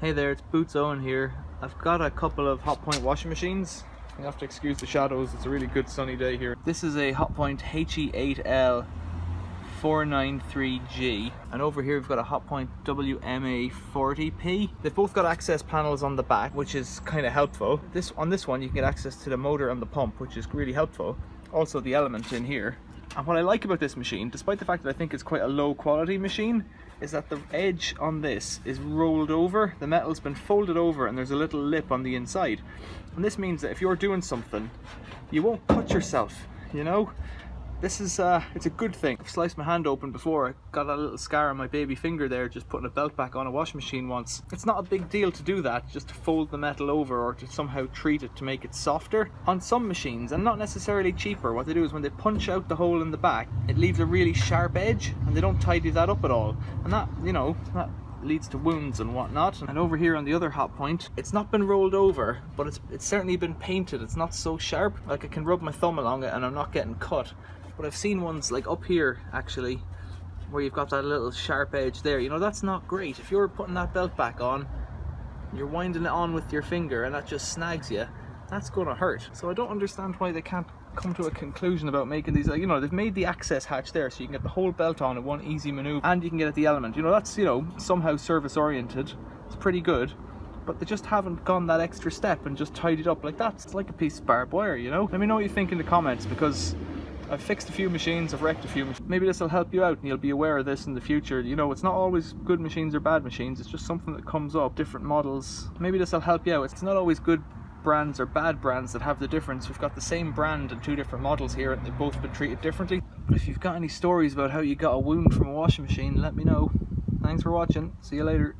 Hey there, it's Boots Owen here. I've got a couple of Hotpoint washing machines. You have to excuse the shadows, it's a really good sunny day here. This is a Hotpoint HE8L 493G, and over here we've got a Hotpoint WMA40P. They've both got access panels on the back, which is kind of helpful. On this one you can get access to the motor and the pump, which is really helpful. Also the element in here. And what I like about this machine, despite the fact that I think it's quite a low quality machine, is that the edge on this is rolled over. The metal's been folded over and there's a little lip on the inside. And this means that if you're doing something, you won't cut yourself, you know? This is, it's a good thing. I've sliced my hand open before. I got a little scar on my baby finger there just putting a belt back on a washing machine once. It's not a big deal to do that, just to fold the metal over or to somehow treat it to make it softer. On some machines, and not necessarily cheaper, what they do is when they punch out the hole in the back, it leaves a really sharp edge and they don't tidy that up at all. And that, you know, that leads to wounds and whatnot. And over here on the other Hotpoint, it's not been rolled over, but it's certainly been painted. It's not so sharp. Like I can rub my thumb along it and I'm not getting cut. But I've seen ones like up here actually where you've got that little sharp edge there. You know, that's not great. If you're putting that belt back on, you're winding it on with your finger and that just snags you, that's gonna hurt. So I don't understand why they can't come to a conclusion about making these, like, you know, they've made the access hatch there so you can get the whole belt on in one easy maneuver and you can get at the element. You know, that's, you know, somehow service oriented. It's pretty good. But they just haven't gone that extra step and just tidied up like that. It's like a piece of barbed wire, you know? Let me know what you think in the comments, because I've fixed a few machines, I've wrecked a few machines. Maybe this will help you out and you'll be aware of this in the future. You know, it's not always good machines or bad machines, it's just something that comes up, different models. Maybe this will help you out. It's not always good brands or bad brands that have the difference. We've got the same brand and two different models here and they've both been treated differently. But if you've got any stories about how you got a wound from a washing machine, let me know. Thanks for watching, see you later.